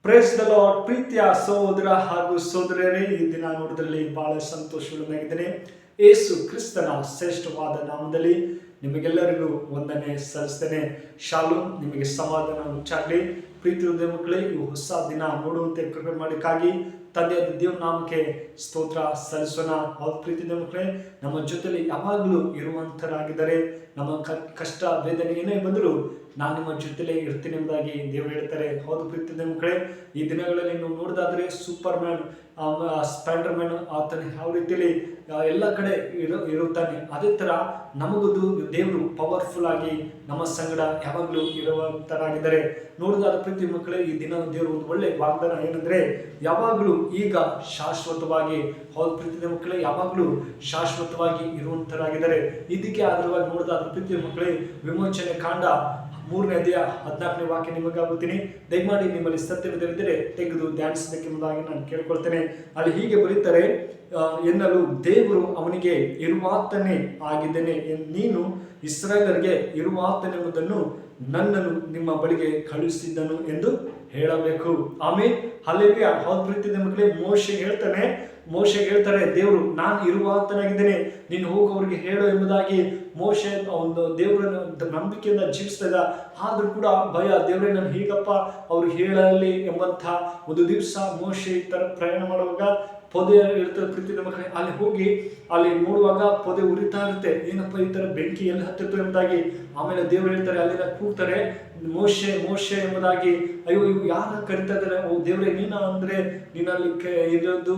Praise the lord. ಪ್ರೀತಿಯ ಸಹೋದರ ಹಾಗೂ ಸಹೋದರರೇ, ಈ ದಿನ ನೋಡಿದ್ರಲ್ಲಿ ಬಹಳ ಸಂತೋಷವಾಗಿದ್ದೇನೆ. ಯೇಸು ಕ್ರಿಸ್ತನ ಶ್ರೇಷ್ಠವಾದ ನಾಮದಲ್ಲಿ ನಿಮಗೆಲ್ಲರಿಗೂ ವಂದನೆ ಸಲ್ಲಿಸ್ತೇನೆ. ಶಾಲೋಮ್, ನಿಮಗೆ ಸಮಾಧಾನ ಉಂಟಾಗಲಿ. ಪ್ರೀತಿ ಹೃದಯ ಮಕ್ಕಳೇ, ಈ ಹೊಸ ದಿನ ನೋಡುವಂತೆ ಕೃಪೆ ಮಾಡಲಿಕ್ಕಾಗಿ ತಂದೆಯಾದ ದೇವ್ರ ನಾಮಕ್ಕೆ ಸ್ತೋತ್ರ ಸಲ್ಲಿಸೋಣ. ಹೌದು ಪ್ರೀತಿ ಮಕ್ಕಳೇ, ನಮ್ಮ ಜೊತೆಲಿ ಯಾವಾಗಲೂ ಇರುವಂತರಾಗಿದ್ದಾರೆ. ನಮ್ಮ ಕಷ್ಟ ವೇದನೆ ಏನೇ ಬಂದರೂ ನಾನು ನಿಮ್ಮ ಜೊತೆಲೇ ಇರ್ತೀನಿ ಎಂಬುದಾಗಿ ದೇವರು ಹೇಳ್ತಾರೆ. ಹೌದು ಪ್ರೀತಿ ಮಕ್ಕಳೇ, ಈ ದಿನಗಳಲ್ಲಿ ನೀವು ನೋಡಿದಾದ್ರೆ ಸೂಪರ್ ಮ್ಯಾನ್, ಸ್ಪೈಡರ್ ಮ್ಯಾನ್ ಆತನ ಯಾವ ರೀತಿಯಲ್ಲಿ ಎಲ್ಲ ಕಡೆ ಇರುತ್ತಾನೆ, ಅದೇ ತರ ನಮಗದು ದೇವರು ಪವರ್ಫುಲ್ ಆಗಿ ನಮ್ಮ ಸಂಗಡ ಯಾವಾಗಲೂ ಇರುವಂತರಾಗಿದ್ದಾರೆ. ನೋಡಿದಾದ ಪ್ರೀತಿ ಮಕ್ಕಳೇ, ಈ ದಿನ ದೇವರು ಒಂದು ಒಳ್ಳೆ ವಾಗ್ದಾನ ಏನಂದ್ರೆ ಯಾವಾಗಲೂ ಈಗ ಶಾಶ್ವತವಾಗಿ, ಹೌದು ಪ್ರೀತಿ ಮಕ್ಕಳೇ, ಯಾವಾಗಲೂ ಶಾಶ್ವತವಾಗಿ ಇರುವಂತರಾಗಿದ್ದಾರೆ. ಇದಕ್ಕೆ ಆಧಾರವಾಗಿ ನೋಡಿದಾದ ಪ್ರೀತಿ ಮಕ್ಕಳೇ, ವಿಮೋಚನೆ ಕಾಂಡ 3ನೇ ಅಧ್ಯಾಯ 14ನೇ ವಾಕ್ಯ ನಿಮಗಾಗುತ್ತೀನಿ. ದಯಮಾಡಿ ನಿಮ್ಮಲ್ಲಿ ಸತ್ಯವಿದ್ದರೆ ತೆಗೆದು ಧ್ಯಾನಿಸಬೇಕೆಂಬುದಾಗಿ ನಾನು ಕೇಳ್ಕೊಳ್ತೇನೆ. ಅಲ್ಲಿ ಹೀಗೆ ಬರೀತಾರೆ, ಎನ್ನಲು ದೇವರು ಅವನಿಗೆ ಇರುವಾತನೇ ಆಗಿದ್ದೇನೆ, ನೀನು ಇಸ್ರಾಯೇಲರಿಗೆ ಇರುವಾತನೆಂಬುದನ್ನು ನನ್ನನ್ನು ನಿಮ್ಮ ಬಳಿಗೆ ಕಳುಹಿಸಿದ್ದನು ಎಂದು ಹೇಳಬೇಕು. ಆಮೇಲೆ ಹಲ್ಲೆಲೂಯಾ. ಹೌದು ಪ್ರೀತಿ ಮಕ್ಕಳೇ, ಮೋಶೆಗೆ ಹೇಳ್ತಾರೆ ದೇವರು, ನಾನು ಇರುವಾತನಾಗಿದ್ದೇನೆ, ನೀನು ಹೋಗಿ ಅವ್ರಿಗೆ ಹೇಳು ಎಂಬುದಾಗಿ. ಮೋಶೆ ಒಂದು ದೇವರ ನಂಬಿಕೆಯಿಂದ ಜೀವಿಸ್ತಾ ಇದ್ದ. ಆದ್ರೂ ಕೂಡ ಭಯ, ದೇವರೇ ನಾನು ಹೀಗಪ್ಪ ಅವ್ರು ಹೇಳಲಿ ಎಂಬಂತ ಒಂದು ದಿವಸ ಮೋಶೆ ಈ ತರ ಪ್ರಯಾಣ ಮಾಡುವಾಗ ಪೊದೆ ಇರ್ತದೆ ಪ್ರೀತಿ ಮಕ್ಕಳೇ. ಅಲ್ಲಿ ಹೋಗಿ ಅಲ್ಲಿ ನೋಡುವಾಗ ಪೊದೆ ಉರಿತಾ ಇರುತ್ತೆ. ಏನಪ್ಪ ಈ ತರ ಬೆಂಕಿ ಎಲ್ಲಿ ಹತ್ತಿತ್ತು ಎಂಬುದಾಗಿ. ಆಮೇಲೆ ದೇವರು ಹೇಳ್ತಾರೆ, ಅಲ್ಲಿಂದ ಕೂಗ್ತಾರೆ, ಮೋಶೆ ಮೋಶೆ ಎಂಬುದಾಗಿ. ಅಯ್ಯೋ, ಇವು ಯಾರ ಕರಿತಾ ಇದ್ದಾರೆ? ಓ ದೇವರೇ, ನೀನ ಅಂದ್ರೆ ನೀನಲ್ಲಿ ಇರೋದು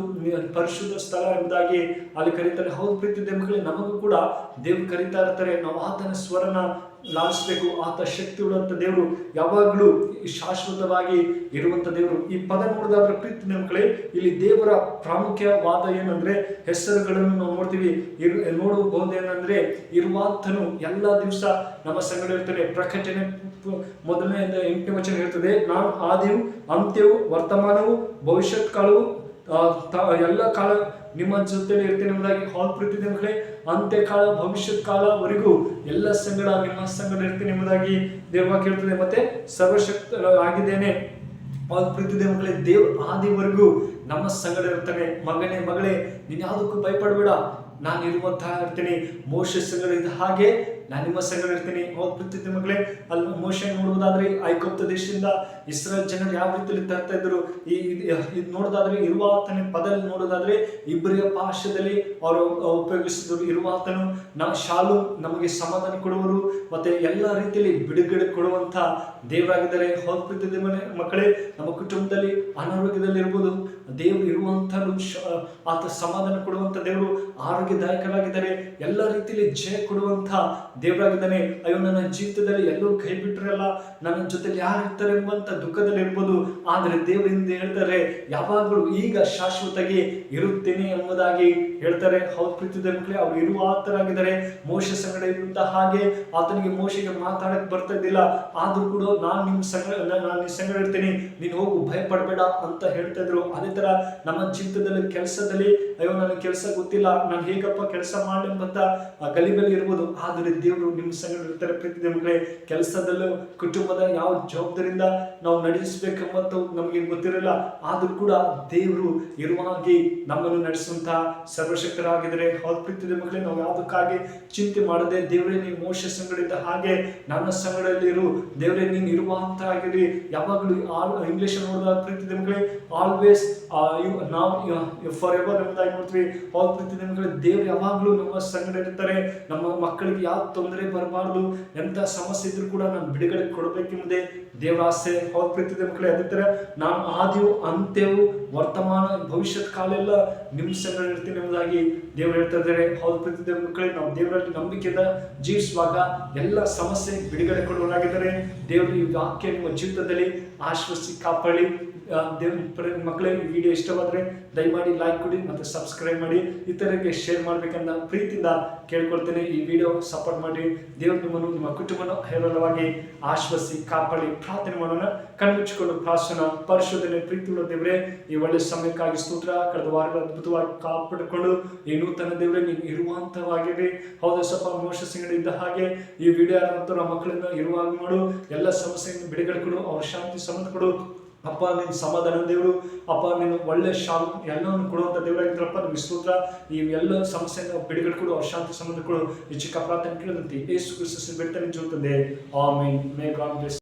ಪರಿಶುದ್ಧ ಸ್ಥಳ ಎಂಬುದಾಗಿ ಅಲ್ಲಿ ಕರೀತಾರೆ. ಹೌದು ಪ್ರೀತಿ ಮಕ್ಕಳೇ, ನಮಗೂ ಕೂಡ ದೇವ್ರು ಕರೀತಾ ಇರ್ತಾರೆ. ನಾವು ಆತನ ಸ್ವರನ ಲಾಲಿಸಬೇಕು. ಆತ ಶಕ್ತಿ ಉಳ್ಳಂತ ದೇವರು, ಯಾವಾಗಲೂ ಶಾಶ್ವತವಾಗಿ ಇರುವಂತ ದೇವರು. ಈ ಪದ ನೋಡಿದಾದ್ರೆ ಪ್ರೀತಿ ಮಕ್ಕಳೇ, ಇಲ್ಲಿ ದೇವರ ಪ್ರಾಮುಖ್ಯವಾದ ಏನಂದ್ರೆ ಹೆಸರುಗಳನ್ನು ನಾವು ನೋಡ್ತೀವಿ. ನೋಡಬಹುದೇನಂದ್ರೆ ಇರುವಾತನು ಎಲ್ಲ ದಿವಸ ನಮ್ಮ ಸಂಗಡ ಇರ್ತಾನೆ. ಪ್ರಕಟಣೆ 1ನೇ 8ನೇ ವಚನ ಹೇಳ್ತದೆ, ನಾನು ಆದಿಯು ಅಂತ್ಯವು ವರ್ತಮಾನವು ಭವಿಷ್ಯತ್ ಕಾಲವು ಎಲ್ಲ ಕಾಲ ನಿಮ್ಮ ಜೊತೆಲಿ ಇರ್ತೇನೆ ಎಂಬುದಾಗಿ. ಹೌದು ಪ್ರೀತಿ ಮಕ್ಕಳೇ, ಅಂತ್ಯ ಕಾಲ ಭವಿಷ್ಯತ್ ಕಾಲವರೆಗೂ ಎಲ್ಲ ಸಂಗಡ ನಿಮ್ಮ ಸಂಗಡ ಇರ್ತೇನೆ ಎಂಬುದಾಗಿ ದೇವ ಕೇಳ್ತದೆ. ಮತ್ತೆ ಸರ್ವಶಕ್ತ ಆಗಿದ್ದೇನೆ. ಹೌದು ಪ್ರೀತಿ ಮಕ್ಕಳೇ, ದೇವ್ ಆದಿವರೆಗೂ ನಮ್ಮ ಸಂಗಡ ಇರ್ತಾನೆ. ಮಗನೇ ಮಗಳೇ, ನೀನ್ ಯಾವುದಕ್ಕೂ ಭಯಪಡಬೇಡ, ನಾನು ಇರುವಂತಹ ಇರ್ತೀನಿ. ಮೋಶೆ ಸಂಗಡ ಇದ್ದ ಹಾಗೆ ನಾನು ನಿಮ್ಮ ಸಂಗಡ ಇರ್ತೀನಿ. ಹೌದು ಪ್ರೀತಿ ಮಕ್ಕಳೇ, ಅಲ್ಲಿ ಮೋಶೆ ನೋಡುವುದಾದ್ರೆ ಐಗುಪ್ತ ದೇಶದಿಂದ ಇಸ್ರೇಲ್ ಜನರು ಯಾವ ರೀತಿಯಲ್ಲಿ ತರ್ತಾ ಇದ್ರು. ಇದು ನೋಡೋದಾದ್ರೆ ಇರುವಾತನ ಪದದಲ್ಲಿ ನೋಡೋದಾದ್ರೆ ಇಬ್ರಿಯ ಭಾಷೆಯಲ್ಲಿ ಅವರು ಉಪಯೋಗಿಸಿದ್ರು. ಇರುವಾತನು ಶಾಲು ನಮಗೆ ಸಮಾಧಾನ ಕೊಡುವರು, ಮತ್ತೆ ಎಲ್ಲ ರೀತಿಯಲ್ಲಿ ಬಿಡುಗಡೆ ಕೊಡುವಂತ ದೇವರಾಗಿದ್ದಾರೆ. ಹೌದು ಪ್ರೀತಿ ಮಕ್ಕಳೇ, ನಮ್ಮ ಕುಟುಂಬದಲ್ಲಿ ಅನಾರೋಗ್ಯದಲ್ಲಿ ಇರ್ಬೋದು, ದೇವರು ಇರುವಂತ ಆತ ಸಮಾಧಾನ ಕೊಡುವಂತ ದೇವರು, ಆರೋಗ್ಯದಾಯಕರಾಗಿದ್ದಾರೆ, ಎಲ್ಲ ರೀತಿಯಲ್ಲಿ ಜಯ ಕೊಡುವಂತ ದೇವರಾಗಿದ್ದಾನೆ. ಅಯ್ಯೋ, ನನ್ನ ಜೀವಿತದಲ್ಲಿ ಎಲ್ಲರೂ ಕೈ ಬಿಟ್ಟರಲ್ಲ, ನನ್ನ ಜೊತೆಲಿ ಯಾರು ಇರ್ತಾರೆ ಎಂಬಂತ ದುಃಖದಲ್ಲಿ ಇರ್ಬೋದು. ಆದ್ರೆ ದೇವರಿಂದ ಹೇಳ್ತಾರೆ, ಯಾವಾಗಲೂ ಈಗ ಶಾಶ್ವತವಾಗಿ ಇರುತ್ತೇನೆ ಎಂಬುದಾಗಿ ಹೇಳ್ತಾರೆ. ಹೌದು ಪ್ರೀತಿ ಮಕ್ಕಳೇ, ಅವ್ರು ಇರುವಾತರಾಗಿದ್ದಾರೆ. ಮೋಶೆ ಸಂಗಡ ಇರುವಂತ ಹಾಗೆ ಆತನಿಗೆ ಮೋಶೆಗೆ ಮಾತಾಡಕ್ ಬರ್ತಾ ಇದ್ದಿಲ್ಲ. ಆದ್ರೂ ಕೂಡ ನಾನು ನಿಮ್ ಸಂಗಡ ಇರ್ತೀನಿ, ನೀನು ಹೋಗು, ಭಯ ಪಡಬೇಡ ಅಂತ ಹೇಳ್ತಾ ಇದ್ರು. ಅದೇ ತರ ನಮ್ಮ ಜೀವಿತದಲ್ಲಿ ಕೆಲಸದಲ್ಲಿ, ಅಯ್ಯೋ ನನಗೆ ಕೆಲಸ ಗೊತ್ತಿಲ್ಲ, ನಾನು ಹೇಗಪ್ಪ ಕೆಲಸ ಮಾಡಿ ಎಂಬಂತ ಗಲಿಬಲಿ ಇರ್ಬೋದು. ಆದ್ರೆ ದೇವರು ನಿಮ್ಮ ಸಂಗಡ ಇರ್ತಾರೆ. ಪ್ರೀತಿ ಮಕ್ಕಳೇ, ಕೆಲಸದಲ್ಲೂ ಕುಟುಂಬದ ಯಾವ ಜವಾಬ್ದಾರಿಯಿಂದ ನಾವು ನಡೆಸಬೇಕೆಂಬಂತ ನಮಗೆ ಗೊತ್ತಿರಲ್ಲ. ಆದ್ರೂ ಕೂಡ ದೇವರು ಇರುವಾಗಿ ನಮ್ಮನ್ನು ನಡೆಸುವಂತ ಸರ್ವಶಕ್ತರಾಗಿದ್ದಾರೆ. ಹೌದು ಪ್ರೀತಿ ಮಕ್ಕಳೇ, ನಾವು ಯಾವುದಕ್ಕಾಗಿ ಚಿಂತೆ ಮಾಡದೆ, ದೇವರೇ ನೀನು ಮೋಶೆ ಸಂಗಡ ಇದ್ದ ಹಾಗೆ ನನ್ನ ಸಂಗಡಲ್ಲಿ ಇರು, ದೇವರೇ ನೀನು ಇರುವಂತ ಆಗಿರಿ. ಯಾವಾಗಲೂ ಇಂಗ್ಲಿಷ್ ನೋಡಿದ ಪ್ರೀತಿ ಮಕ್ಕಳೇ, ಆಲ್ವೇಸ್ ನಾವು ಫಾರ್ ಎವರ್ ಎಂಬುದಾಗಿ ನೋಡ್ತೀವಿ. ಹೌದು ಪ್ರೀತಿ ಮಕ್ಕಳೇ, ದೇವರು ಯಾವಾಗಲೂ ನಮ್ಮ ಸಂಗಡ ಇರ್ತಾರೆ. ನಮ್ಮ ಮಕ್ಕಳಿಗೆ ಯಾವ ತೊಂದರೆ ಬರಬಾರ್ದು, ಎಂತ ಸಮಸ್ಯೆ ಇದ್ರೂ ಕೂಡ ನಾನು ಬಿಡುಗಡೆ ಕೊಡಬೇಕೆಂಬುದೇ ದೇವರ ಆಸೆ. ಹೌದು ಪ್ರೀತಿ ಮಕ್ಕಳೇ, ಅದೇ ತರ ನಾನು ಆದಿಯು ಅಂತ್ಯವು ವರ್ತಮಾನ ಭವಿಷ್ಯತ್ ಕಾಲ ಎಲ್ಲ ನಿಮ್ಮ ಸಂಗಡ ಇರ್ತೀನಿ ಎಂಬುದಾಗಿ ದೇವರು ಹೇಳ್ತಾ ಇದ್ದಾರೆ. ಹೌದು ಪ್ರೀತಿ ಮಕ್ಕಳೇ, ನಾವು ದೇವರಲ್ಲಿ ನಂಬಿಕೆಯಿಂದ ಜೀವಿಸುವಾಗ ಎಲ್ಲ ಸಮಸ್ಯೆ ಬಿಡುಗಡೆ ಕೊಡುವರಾಗಿದ್ದಾರೆ. ದೇವರು ಈ ವಾಕ್ಯ ನಿಮ್ಮ ಜೀವಿತದಲ್ಲಿ ಆಶ್ವಸಿ ಕಾಪಾಡಿ. ಮಕ್ಕಳೇ, ಈ ವಿಡಿಯೋ ಇಷ್ಟವಾದರೆ ದಯಮಾಡಿ ಲೈಕ್ ಕೊಡಿ ಮತ್ತು ಸಬ್ಸ್ಕ್ರೈಬ್ ಮಾಡಿ, ಇತರರಿಗೆ ಶೇರ್ ಮಾಡ್ಬೇಕಂತ ಪ್ರೀತಿಯಿಂದ ಕೇಳ್ಕೊಳ್ತೇನೆ. ಈ ವಿಡಿಯೋ ಸಪೋರ್ಟ್ ಮಾಡಿ. ದೇವರು ನಿಮ್ಮನ್ನು, ನಿಮ್ಮ ಕುಟುಂಬನ ಹೇರಳವಾಗಿ ಆಶ್ವಸಿ ಕಾಪಾಡಿ. ಪ್ರಾರ್ಥನೆ ಮಾಡೋಣ. ಕಣ್ಮುಚ್ಚಿಕೊಂಡು ಪ್ರಾರ್ಥನಾ. ಪರಿಶೋಧನೆ ಪ್ರೀತಿ ಉಳ್ಳ ದೇವರೇ, ಈ ಒಳ್ಳೆ ಸಮಯಕ್ಕಾಗಿ ಸ್ತೋತ್ರ. ಕಳೆದ ವಾರಗಳ ಅದ್ಭುತವಾಗಿ ಕಾಪಾಡಿಕೊಂಡು ಈ ನೂತನ ದೇವರೇ ನೀನು ಇರುವಂತವಾಗಿರಿ. ಹೌದು ಸ್ವಲ್ಪ ಮೋಶ ಸಂಗಡ ಇದ್ದ ಹಾಗೆ ಈ ವಿಡಿಯೋ ನಮ್ಮ ಮಕ್ಕಳನ್ನ ಇರುವಾಗ ಮಾಡು. ಎಲ್ಲ ಸಮಸ್ಯೆಯನ್ನು ಬಿಡುಗಡೆ ಕೊಡು, ಅವ್ರ ಶಾಂತಿ ಸಂಬಂಧ ಕೊಡು. ಅಪ್ಪ ನಿನ್ನ ಸಮಾಧಾನ ದೇವರು, ಅಪ್ಪ ನೀನು ಒಳ್ಳೆ ಎಲ್ಲವನ್ನು ಕೊಡುವಂಥ ದೇವರಾಗಿದ್ದರಪ್ಪ. ನಿಮಗೆ ಸ್ತೋತ್ರ. ಈ ಎಲ್ಲ ಸಮಸ್ಯೆಯನ್ನು ಬಿಡುಗಡೆ ಕೊಡು, ಅಶಾಂತಿ ಸಂಬಂಧ ಕೊಡು. ಈ ಚಿಕ್ಕ ಪ್ರಾರ್ಥನೆ ಕೇಳಿದಂತೆ ಯೇಸು ಕ್ರಿಸ್ತನ ಬಿಡ್ತಾನೆ ಜೀವಿತದೆ. ಆಮೆನ್. May god bless.